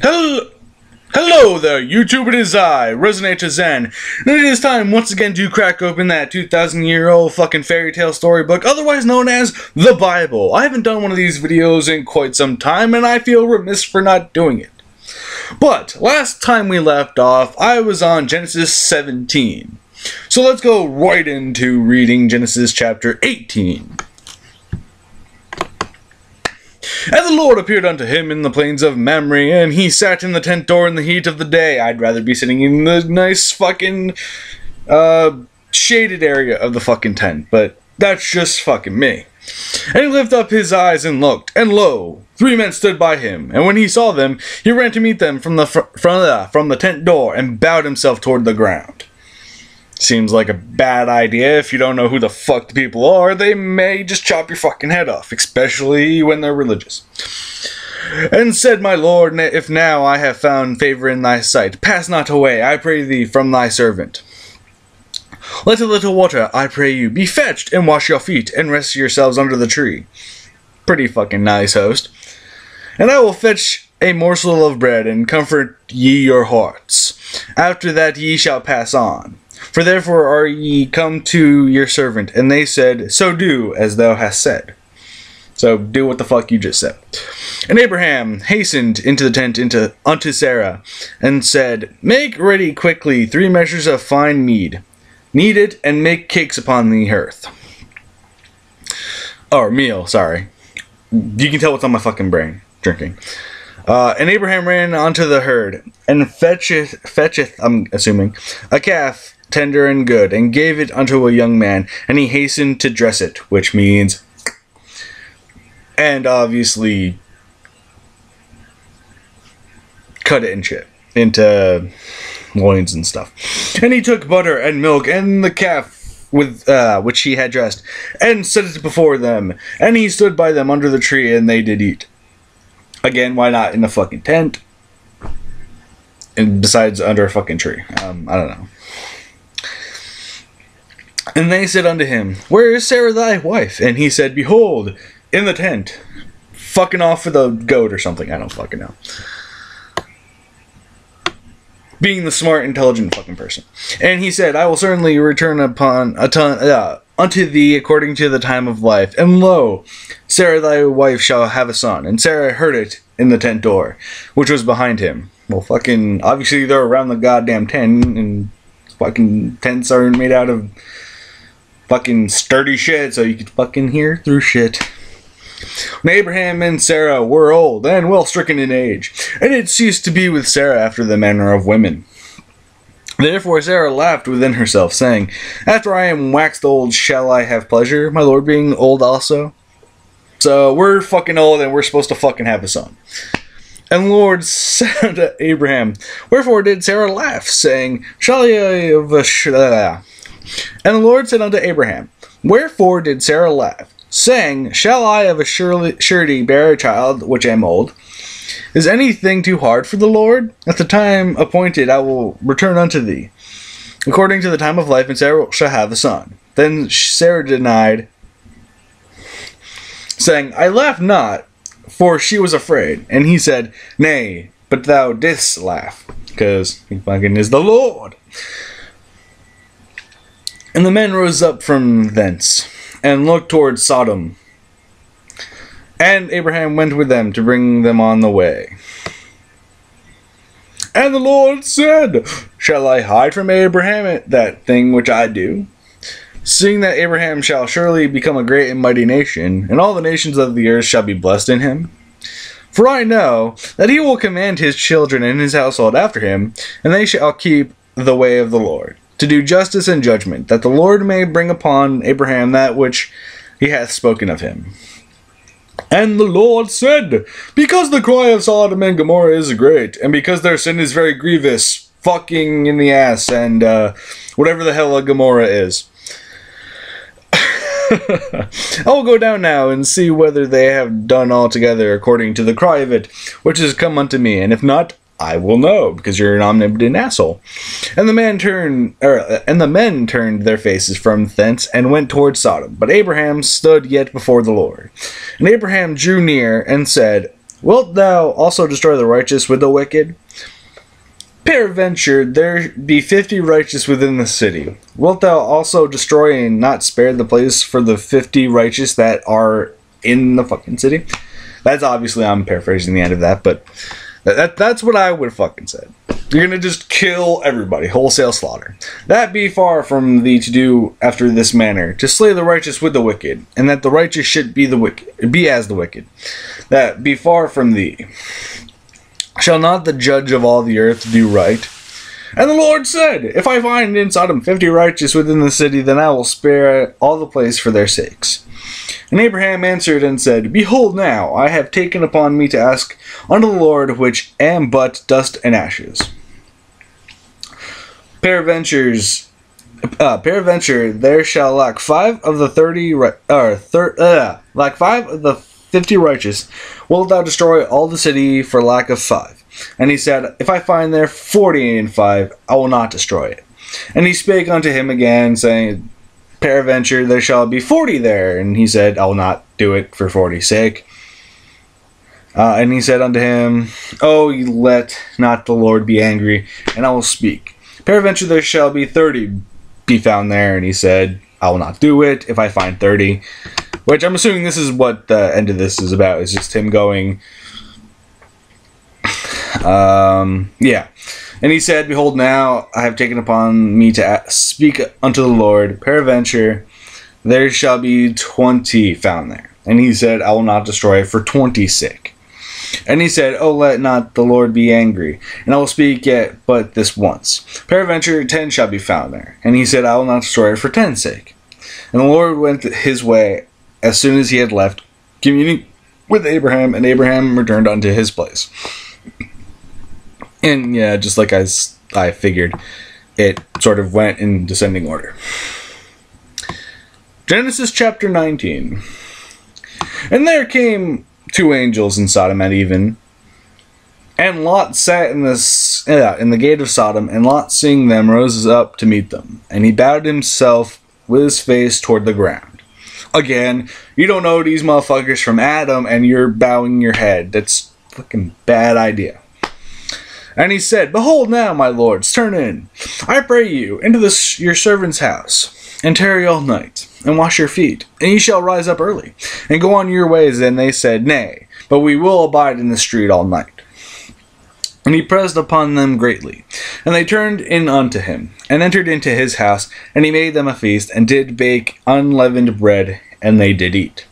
Hello there, YouTube, it is I, ReZs, and it is time once again to crack open that 2,000-year-old fucking fairy tale storybook, otherwise known as the Bible. I haven't done one of these videos in quite some time, and I feel remiss for not doing it. But, last time we left off, I was on Genesis 17. So let's go right into reading Genesis chapter 18. And the Lord appeared unto him in the plains of Mamre, and he sat in the tent door in the heat of the day. I'd rather be sitting in the nice fucking, shaded area of the fucking tent, but that's just fucking me. And he lifted up his eyes and looked, and lo, 3 men stood by him. And when he saw them, he ran to meet them from the tent door, and bowed himself toward the ground. Seems like a bad idea. If you don't know who the fuck the people are, they may just chop your fucking head off, especially when they're religious. And said, My Lord, if now I have found favor in thy sight, pass not away, I pray thee, from thy servant. Let a little water, I pray you, be fetched, and wash your feet, and rest yourselves under the tree. Pretty fucking nice, host. And I will fetch a morsel of bread, and comfort ye your hearts. After that ye shall pass on. For therefore are ye come to your servant. And they said, So do as thou hast said. So do what the fuck you just said. And Abraham hastened into the tent unto Sarah, and said, Make ready quickly 3 measures of fine mead. Knead it, and make cakes upon the hearth. Or meal, sorry. You can tell what's on my fucking brain. Drinking. And Abraham ran unto the herd, and fetcheth, I'm assuming, a calf, tender and good, and gave it unto a young man, and he hastened to dress it, which means, and obviously, cut it and shit, into loins and stuff. And he took butter and milk, and the calf, with which he had dressed, and set it before them, and he stood by them under the tree, and they did eat. Again, why not in a fucking tent? And besides, under a fucking tree. I don't know. And they said unto him, Where is Sarah thy wife? And he said, Behold, in the tent, fucking off with a goat or something. I don't fucking know. Being the smart, intelligent fucking person. And he said, I will certainly return unto thee according to the time of life. And lo, Sarah thy wife shall have a son. And Sarah heard it in the tent door, which was behind him. Well, fucking, obviously they're around the goddamn tent, and fucking tents are made out of fucking sturdy shit, so you could fucking hear through shit. When Abraham and Sarah were old and well stricken in age, and it ceased to be with Sarah after the manner of women. Therefore Sarah laughed within herself, saying, After I am waxed old, shall I have pleasure, my Lord being old also? So we're fucking old, and we're supposed to fucking have a son. And the Lord said unto Abraham, Wherefore did Sarah laugh, saying, Shall I of a And the Lord said unto Abraham, Wherefore did Sarah laugh, saying, Shall I of a surety bear a child which am old? Is anything too hard for the Lord? At the time appointed I will return unto thee, according to the time of life, and Sarah shall have a son. Then Sarah denied, saying, I laughed not, for she was afraid. And he said, Nay, but thou didst laugh, because he fucking is the Lord. And the men rose up from thence, and looked toward Sodom. And Abraham went with them to bring them on the way. And the Lord said, Shall I hide from Abraham that thing which I do? Seeing that Abraham shall surely become a great and mighty nation, and all the nations of the earth shall be blessed in him. For I know that he will command his children and his household after him, and they shall keep the way of the Lord, to do justice and judgment, that the Lord may bring upon Abraham that which he hath spoken of him. And the Lord said, Because the cry of Sodom and Gomorrah is great, and because their sin is very grievous, fucking in the ass, and whatever the hell a Gomorrah is. I will go down now and see whether they have done altogether according to the cry of it, which is come unto me, and if not, I will know, because you're an omnipotent asshole. And the men turned their faces from thence and went toward Sodom. But Abraham stood yet before the Lord. And Abraham drew near and said, Wilt thou also destroy the righteous with the wicked? Peradventure there be 50 righteous within the city. Wilt thou also destroy and not spare the place for the 50 righteous that are in the fucking city? That's obviously, I'm paraphrasing the end of that, but that's what I would have fucking said. You're gonna just kill everybody, wholesale slaughter. That be far from thee to do after this manner, to slay the righteous with the wicked, and that the righteous should be as the wicked. That be far from thee. Shall not the judge of all the earth do right? And the Lord said, If I find in Sodom 50 righteous within the city, then I will spare all the place for their sakes. And Abraham answered and said, Behold now, I have taken upon me to ask unto the Lord, which am but dust and ashes. Peradventure there shall lack 5 of the 50 righteous. Wilt thou destroy all the city for lack of 5? And he said, If I find there 40 and 5, I will not destroy it. And he spake unto him again, saying, Peradventure there shall be 40 there. And he said, I will not do it for 40's sake. And he said unto him, Oh, let not the Lord be angry, and I will speak. Peradventure there shall be 30 be found there. And he said, I will not do it if I find 30. Which I'm assuming this is what the end of this is about. It's just him going... yeah. And he said, Behold now, I have taken upon me to speak unto the Lord. Peradventure there shall be 20 found there. And he said, I will not destroy it for 20's sake. And he said, Oh, let not the Lord be angry, and I will speak yet but this once. Peradventure 10 shall be found there. And he said, I will not destroy it for 10's sake. And the Lord went his way as soon as he had left, communing with Abraham, and Abraham returned unto his place. And yeah, just like I figured, it sort of went in descending order. Genesis chapter 19. And there came 2 angels in Sodom at even, and Lot sat in the gate of Sodom, and Lot seeing them rose up to meet them, and he bowed himself with his face toward the ground. Again, you don't know these motherfuckers from Adam, and you're bowing your head. That's a fucking bad idea. And he said, Behold now, my lords, turn in, I pray you, into your servant's house, and tarry all night, and wash your feet, and ye shall rise up early, and go on your ways. And they said, Nay, but we will abide in the street all night. And he pressed upon them greatly. And they turned in unto him, and entered into his house, and he made them a feast, and did bake unleavened bread, and they did eat.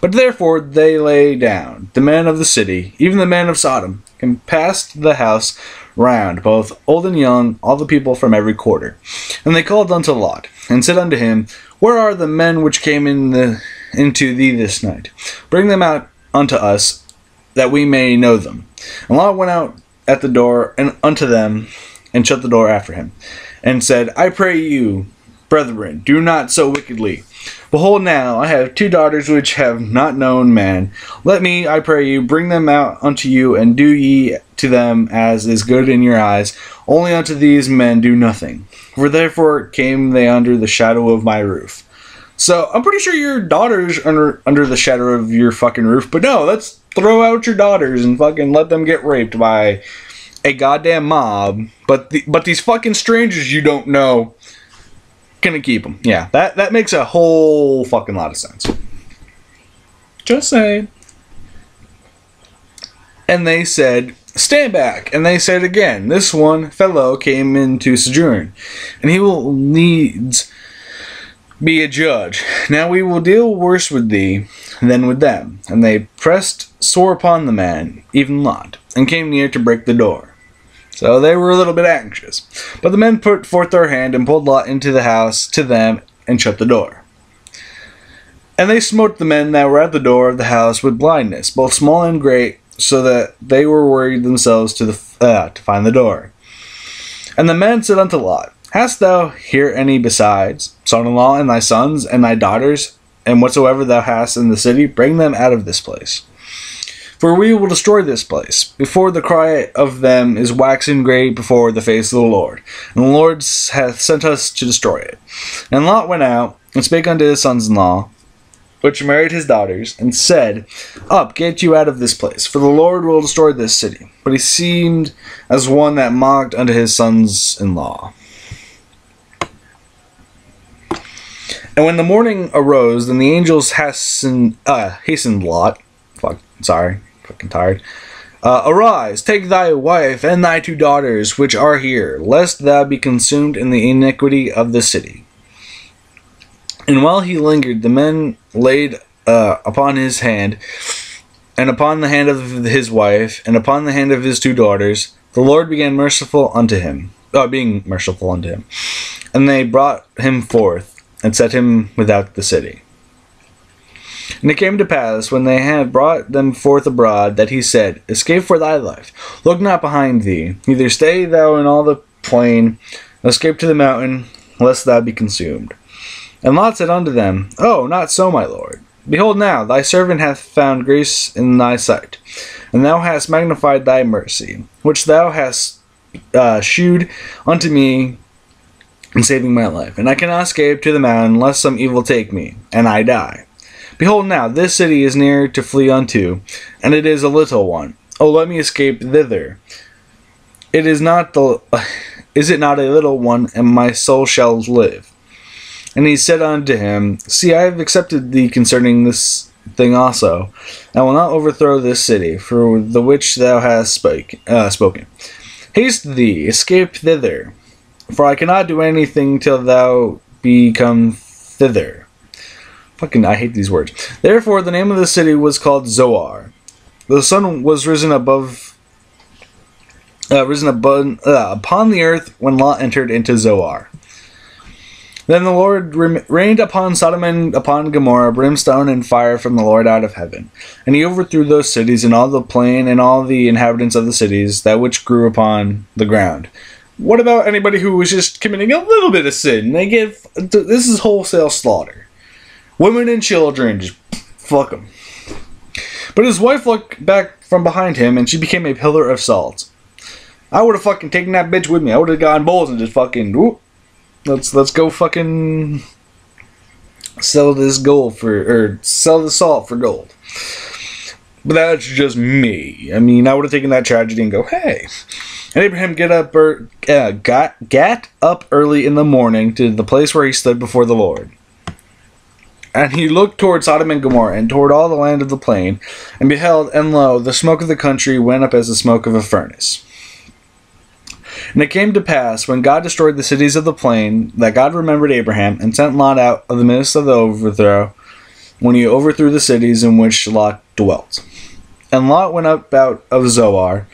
But therefore they lay down, the men of the city, even the men of Sodom, and passed the house round, both old and young, all the people from every quarter. And they called unto Lot, and said unto him, Where are the men which came into thee this night? Bring them out unto us, that we may know them. And Lot went out at the door and unto them, and shut the door after him, and said, I pray you, brethren, do not so wickedly. Behold now, I have 2 daughters which have not known man. Let me, I pray you, bring them out unto you, and do ye to them as is good in your eyes. Only unto these men do nothing. For therefore came they under the shadow of my roof. So, I'm pretty sure your daughters are under the shadow of your fucking roof. But no, let's throw out your daughters and fucking let them get raped by a goddamn mob. But these fucking strangers you don't know... gonna keep them. Yeah, that makes a whole fucking lot of sense. Just saying. And they said, Stand back. And they said again, This one fellow came into sojourn, and he will needs be a judge. Now we will deal worse with thee than with them. And they pressed sore upon the man, even Lot, and came near to break the door. So they were a little bit anxious. But the men put forth their hand, and pulled Lot into the house to them, and shut the door. And they smote the men that were at the door of the house with blindness, both small and great, so that they were worried themselves to find the door. And the men said unto Lot, Hast thou here any besides, son-in-law, and thy sons, and thy daughters, and whatsoever thou hast in the city, bring them out of this place. For we will destroy this place, before the cry of them is waxen great before the face of the Lord. And the Lord hath sent us to destroy it. And Lot went out, and spake unto his sons-in-law, which married his daughters, and said, "Up, get you out of this place, for the Lord will destroy this city." But he seemed as one that mocked unto his sons-in-law. And when the morning arose, then the angels hastened Lot. Fucking tired. Arise, take thy wife and thy 2 daughters, which are here, lest thou be consumed in the iniquity of the city. And while he lingered, the men laid upon his hand, and upon the hand of his wife, and upon the hand of his 2 daughters. The Lord began being merciful unto him. And they brought him forth, and set him without the city. And it came to pass, when they had brought them forth abroad, that he said, Escape for thy life, look not behind thee, neither stay thou in all the plain, escape to the mountain, lest thou be consumed. And Lot said unto them, Oh, not so, my lord. Behold now, thy servant hath found grace in thy sight, and thou hast magnified thy mercy, which thou hast shewed unto me in saving my life. And I cannot escape to the mountain, lest some evil take me, and I die. Behold now, this city is near to flee unto, and it is a little one. Oh, let me escape thither. Is it not a little one, and my soul shall live? And he said unto him, See, I have accepted thee concerning this thing also. I will not overthrow this city, for the which thou hast spoken. Haste thee, escape thither, for I cannot do anything till thou be come thither. Fucking, I hate these words. Therefore, the name of the city was called Zoar. The sun was risen upon the earth when Lot entered into Zoar. Then the Lord rained upon Sodom and upon Gomorrah brimstone and fire from the Lord out of heaven. And he overthrew those cities and all the plain and all the inhabitants of the cities, that which grew upon the ground. What about anybody who was just committing a little bit of sin? This is wholesale slaughter. Women and children, just fuck them. But his wife looked back from behind him, and she became a pillar of salt. I would have fucking taken that bitch with me. I would have gone bowls and just fucking, whoop. Let's go fucking sell this gold sell the salt for gold. But that's just me. I mean, I would have taken that tragedy and go, hey. And Abraham got up early in the morning to the place where he stood before the Lord. And he looked toward Sodom and Gomorrah, and toward all the land of the plain, and beheld, and lo, the smoke of the country went up as the smoke of a furnace. And it came to pass, when God destroyed the cities of the plain, that God remembered Abraham, and sent Lot out of the midst of the overthrow, when he overthrew the cities in which Lot dwelt. And Lot went up out of Zoar,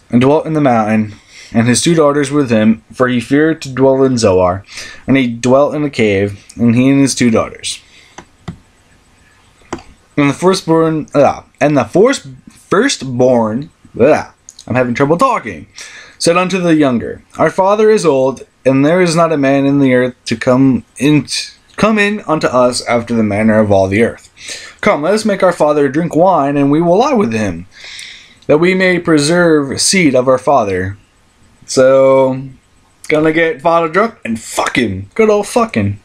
and dwelt in the mountain, and his 2 daughters with him, for he feared to dwell in Zoar. And he dwelt in a cave, and he and his 2 daughters. And the firstborn, I'm having trouble talking, said unto the younger, Our father is old, and there is not a man in the earth to come in unto us after the manner of all the earth. Come, let us make our father drink wine, and we will lie with him, that we may preserve seed of our father. So, gonna get father drunk and fuck him. Good old fucking.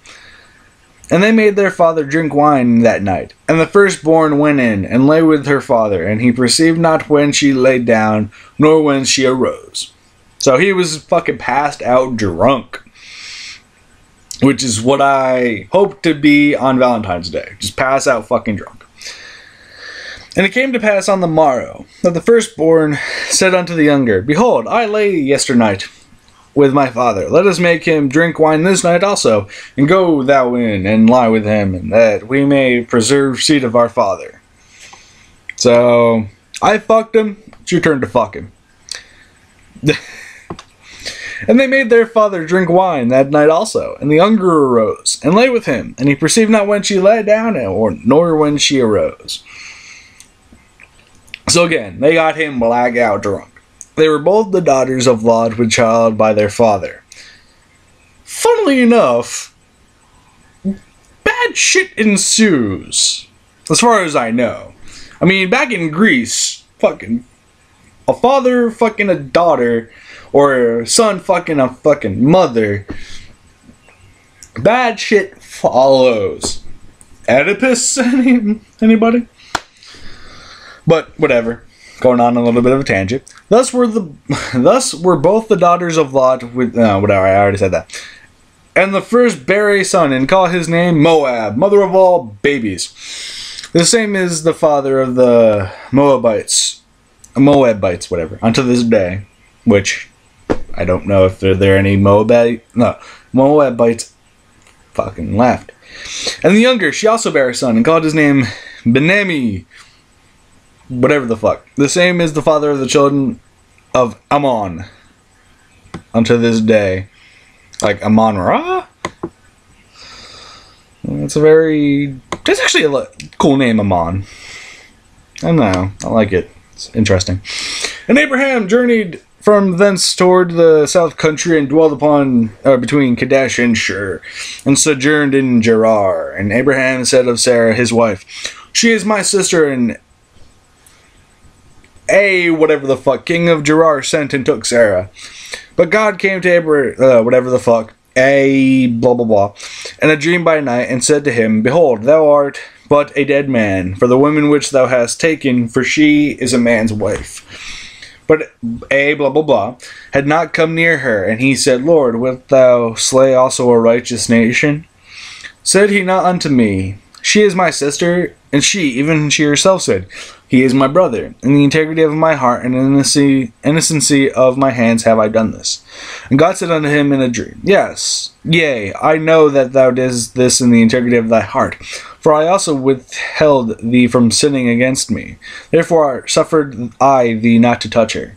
And they made their father drink wine that night. And the firstborn went in, and lay with her father, and he perceived not when she laid down, nor when she arose. So he was fucking passed out drunk. Which is what I hope to be on Valentine's Day. Just pass out fucking drunk. And it came to pass on the morrow, that the firstborn said unto the younger, Behold, I lay yesternight with my father. Let us make him drink wine this night also, and go thou in, and lie with him, and that we may preserve seed of our father. So, I fucked him, it's your turn to fuck him. And they made their father drink wine that night also, and the younger arose, and lay with him, and he perceived not when she lay down, nor when she arose. So again, they got him blackout drunk. They were both the daughters of Lot with child by their father. Funnily enough, bad shit ensues, as far as I know. I mean, back in Greece, fucking a father fucking a daughter, or a son fucking a fucking mother, bad shit follows. Oedipus? Anybody? But whatever. Going on a little bit of a tangent. Thus were both the daughters of Lot with whatever, I already said that. And the first bare a son, and call his name Moab, mother of all babies. The same is the father of the Moabites, whatever, unto this day. Which I don't know if there are any Moabites fucking left. And the younger, she also bare a son, and called his name Benami, whatever the fuck. The same is the father of the children of Ammon unto this day. Like Ammon-Ra? That's actually a cool name, Ammon. I don't know. I like it. It's interesting. And Abraham journeyed from thence toward the south country and dwelled between Kadesh and Shur, and sojourned in Gerar. And Abraham said of Sarah his wife, she is my sister, and whatever the fuck, king of Gerar sent and took Sarah. But God came to Abraham, whatever the fuck, blah blah blah, in a dream by night, and said to him, behold, thou art but a dead man, for the woman which thou hast taken, for she is a man's wife. But blah blah blah had not come near her, and he said, Lord, wilt thou slay also a righteous nation? Said he not unto me, she is my sister, and even she herself said, he is my brother. In the integrity of my heart and innocency of my hands have I done this. And God said unto him in a dream, yea, I know that thou didst this in the integrity of thy heart, for I also withheld thee from sinning against me. Therefore suffered I thee not to touch her.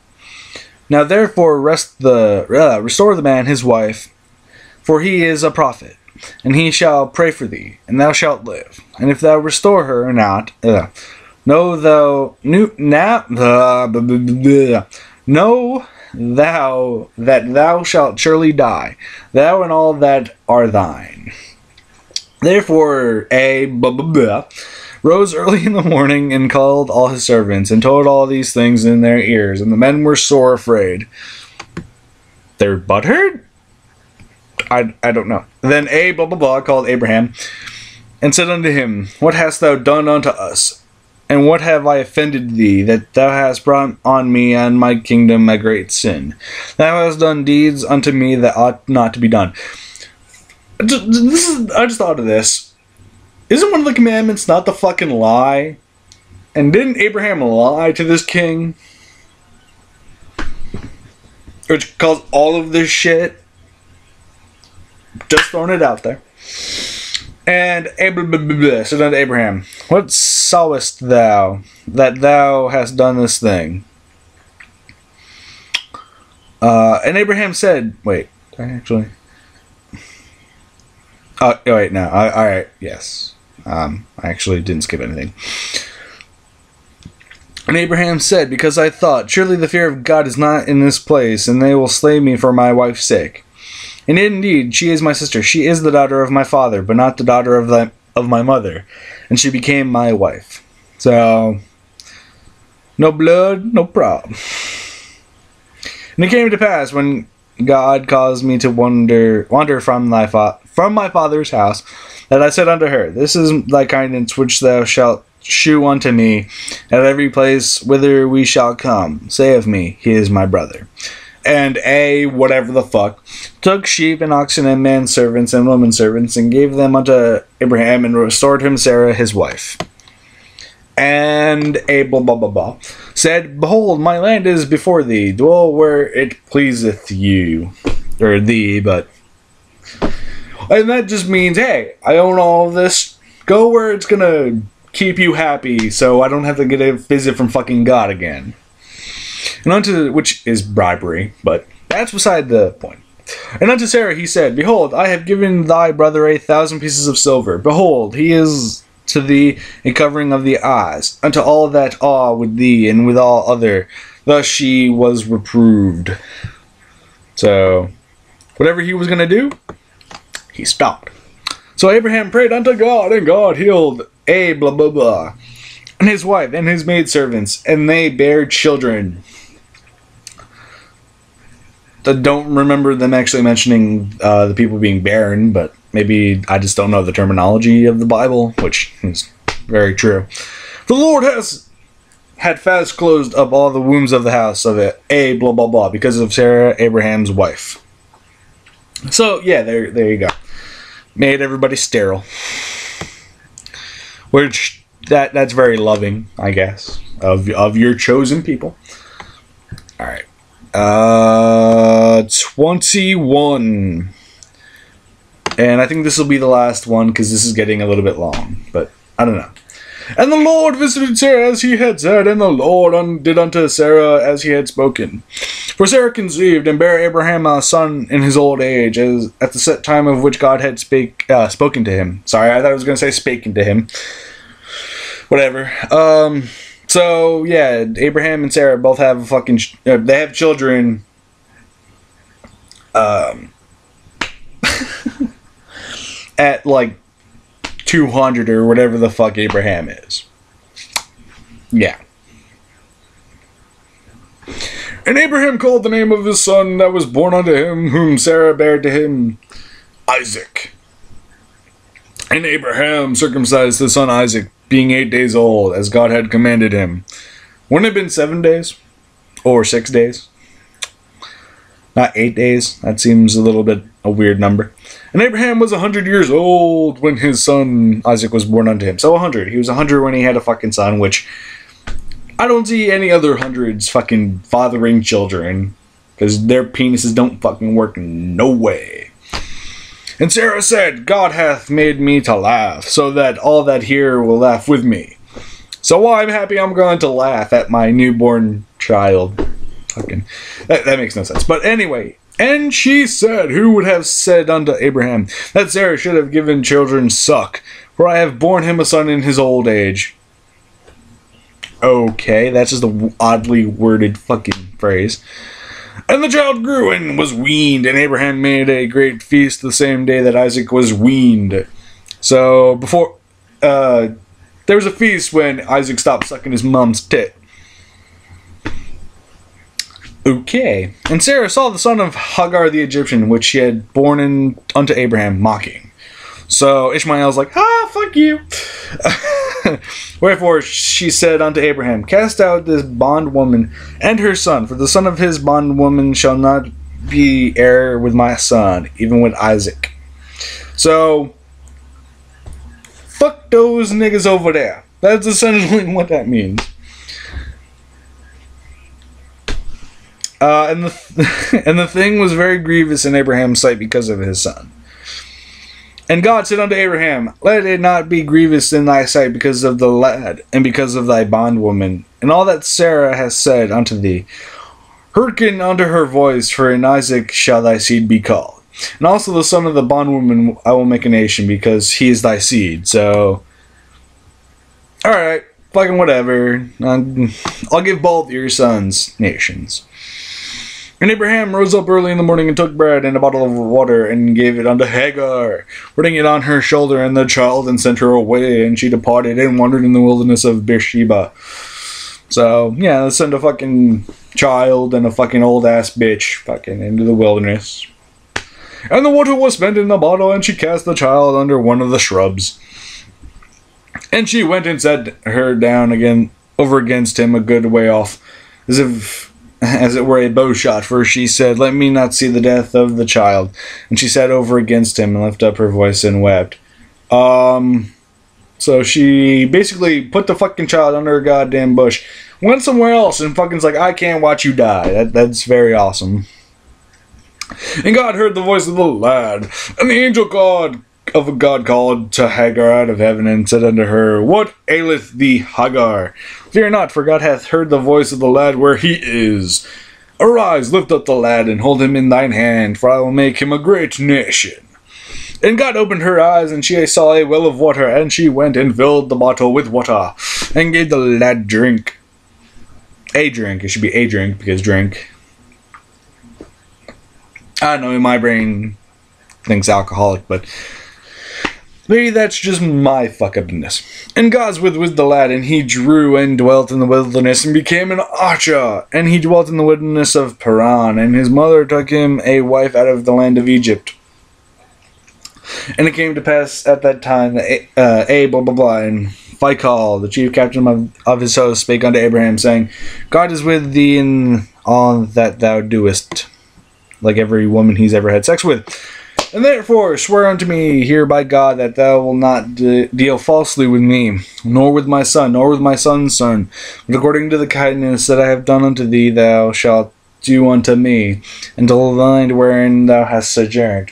Now therefore restore the man his wife, for he is a prophet, and he shall pray for thee, and thou shalt live. And if thou restore her not, know thou that thou shalt surely die, thou and all that are thine. Therefore rose early in the morning and called all his servants, and told all these things in their ears, and the men were sore afraid. They're butthurt? I don't know. Then called Abraham, and said unto him, what hast thou done unto us? And what have I offended thee, that thou hast brought on me and my kingdom a great sin? Thou hast done deeds unto me that ought not to be done. I just thought of this. Isn't one of the commandments not to fucking lie? And didn't Abraham lie to this king? Which caused all of this shit? Just throwing it out there. And said unto Abraham, what sawest thou, that thou hast done this thing? And Abraham said, wait, actually... Oh, wait, no, alright, yes. I actually didn't skip anything. And Abraham said, because I thought, surely the fear of God is not in this place, and they will slay me for my wife's sake. And indeed, she is my sister. She is the daughter of my father, but not the daughter of my mother. And she became my wife. So, no blood, no problem. And it came to pass, when God caused me to wander from my father's house, that I said unto her, this is thy kindness which thou shalt shew unto me at every place whither we shall come. Say of me, he is my brother. And whatever the fuck, took sheep and oxen and man servants and women servants, and gave them unto Abraham, and restored him Sarah his wife. And said, behold, my land is before thee, dwell where it pleaseth you, or thee, but... And that just means, hey, I own all of this, go where it's gonna keep you happy, so I don't have to get a visit from fucking God again. And which is bribery, but that's beside the point. And unto Sarah he said, behold, I have given thy brother 1,000 pieces of silver. Behold, he is to thee a covering of the eyes, unto all that awe with thee, and with all other. Thus she was reproved. So, whatever he was going to do, he stopped. So Abraham prayed unto God, and God healed and his wife, and his maidservants, and they bare children. I don't remember them actually mentioning the people being barren, but Maybe I just don't know the terminology of the Bible, which is very true. The Lord has had fast closed up all the wombs of the house of it, blah blah blah, because of Sarah, Abraham's wife. So yeah, there you go. Made everybody sterile. Which that's very loving, I guess, of your chosen people. All right. 21. And I think this will be the last one because this is getting a little bit long, but I don't know. And the Lord visited Sarah as he had said, and the Lord did unto Sarah as he had spoken. For Sarah conceived and bare Abraham a son in his old age, as at the set time of which God had spoken to him. Sorry, I thought I was going to say spaken to him. Whatever. So yeah, Abraham and Sarah both have they have children. At like 200 or whatever the fuck Abraham is. Yeah. And Abraham called the name of his son that was born unto him, whom Sarah bare to him, Isaac. And Abraham circumcised his son Isaac, being 8 days old, as God had commanded him. Wouldn't it have been 7 days? Or 6 days? Not 8 days. That seems a little bit a weird number. And Abraham was 100 years old when his son Isaac was born unto him. So 100. He was 100 when he had a fucking son, which I don't see any other hundreds fucking fathering children, because their penises don't fucking work no way. And Sarah said, God hath made me to laugh, so that all that hear will laugh with me. So I'm happy I'm going to laugh at my newborn child. Fucking, that makes no sense. But anyway, and she said, who would have said unto Abraham that Sarah should have given children suck? For I have borne him a son in his old age. Okay, that's just a oddly worded fucking phrase. And the child grew and was weaned, and Abraham made a great feast the same day that Isaac was weaned. So before there was a feast when Isaac stopped sucking his mom's tit. Okay. And Sarah saw the son of Hagar the Egyptian, which she had borne unto Abraham, mocking. So Ishmael's like, fuck you. Wherefore she said unto Abraham, cast out this bondwoman and her son, for the son of his bondwoman shall not be heir with my son, even with Isaac. So, fuck those niggas over there. That's essentially what that means. And the thing was very grievous in Abraham's sight because of his son. And God said unto Abraham, let it not be grievous in thy sight because of the lad, and because of thy bondwoman, and all that Sarah has said unto thee. Hearken unto her voice, for in Isaac shall thy seed be called. And also the son of the bondwoman I will make a nation, because he is thy seed. So, alright, fucking whatever. I'll give both your sons nations. And Abraham rose up early in the morning and took bread and a bottle of water and gave it unto Hagar, putting it on her shoulder and the child, and sent her away. And she departed and wandered in the wilderness of Beersheba. So, yeah, let's send a fucking child and a fucking old-ass bitch fucking into the wilderness. And the water was spent in the bottle, and she cast the child under one of the shrubs. And she went and set her down again over against him a good way off, as it were a bow shot, for she said, let me not see the death of the child. And she sat over against him and lifted up her voice and wept. So she basically put the fucking child under a goddamn bush, went somewhere else, and fucking's like, I can't watch you die. That's very awesome. And God heard the voice of the lad, and the angel of God called to Hagar out of heaven, and said unto her, what aileth thee, Hagar? Fear not, for God hath heard the voice of the lad where he is. Arise, lift up the lad, and hold him in thine hand, for I will make him a great nation. And God opened her eyes, and she saw a well of water, and she went and filled the bottle with water, and gave the lad drink. A drink. It should be a drink, because drink. I don't know, my brain thinks alcoholic, but maybe that's just my fuck-upness. And God was with the lad, and he drew and dwelt in the wilderness, and became an archer. And he dwelt in the wilderness of Paran, and his mother took him a wife out of the land of Egypt. And it came to pass at that time that blah blah blah, and Phicol, the chief captain of his host, spake unto Abraham, saying, God is with thee in all that thou doest, like every woman he's ever had sex with. And therefore swear unto me here by God that thou wilt not deal falsely with me, nor with my son, nor with my son's son, but according to the kindness that I have done unto thee, thou shalt do unto me, and to the land wherein thou hast sojourned.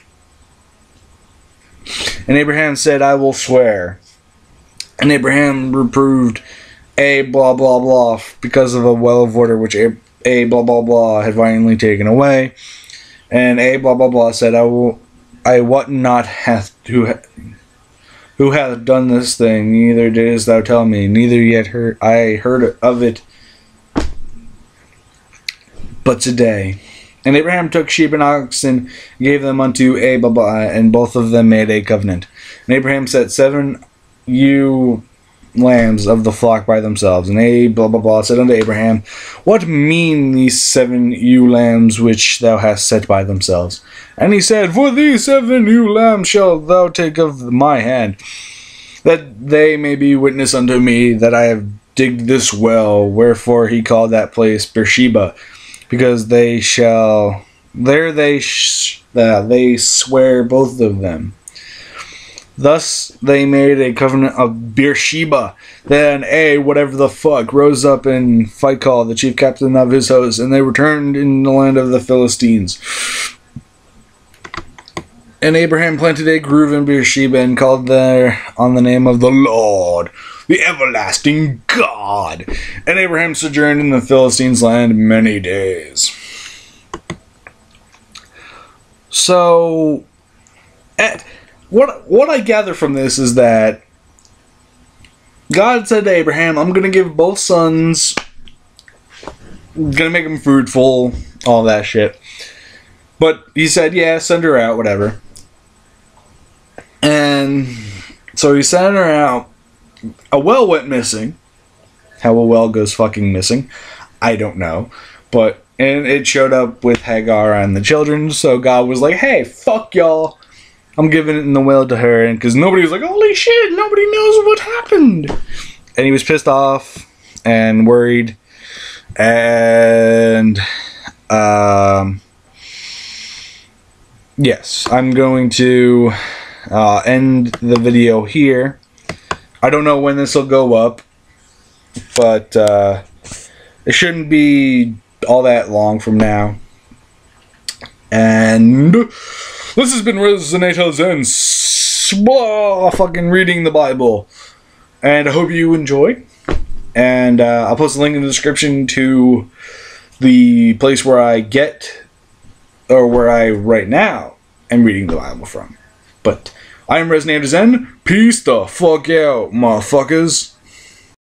And Abraham said, I will swear. And Abraham reproved blah blah blah because of a well of water which blah blah blah had violently taken away. And blah blah blah said, I wot not who hath done this thing, neither didst thou tell me, neither yet I heard of it but today. And Abraham took sheep and oxen, gave them unto blah blah, and both of them made a covenant. And Abraham set 7 ewe lambs of the flock by themselves. And blah blah blah said unto Abraham, what mean these 7 ewe lambs which thou hast set by themselves? And he said, for these 7 ewe lambs shalt thou take of my hand, that they may be witness unto me that I have digged this well. Wherefore he called that place Beersheba, because they shall they swear both of them. Thus they made a covenant of Beersheba. Then whatever the fuck rose up in Phicol, the chief captain of his host, and they returned in the land of the Philistines. And Abraham planted a grove in Beersheba, and called there on the name of the Lord, the everlasting God. And Abraham sojourned in the Philistines' land many days. So, what I gather from this is that God said to Abraham, I'm going to give both sons, going to make them fruitful, all that shit. But he said, yeah, send her out, whatever. And so he sent her out. A well went missing. How a well goes fucking missing, I don't know. And it showed up with Hagar and the children, so God was like, hey, fuck y'all. I'm giving it in the well to her, and because nobody was like, holy shit, nobody knows what happened. And he was pissed off and worried. And yes, I'm going to end the video here. I don't know when this will go up, but it shouldn't be all that long from now. And this has been ReZs and fucking reading the Bible. And I hope you enjoy. And I'll post a link in the description to the place where I right now am reading the Bible from. But I'm ReZs and peace the fuck out, motherfuckers.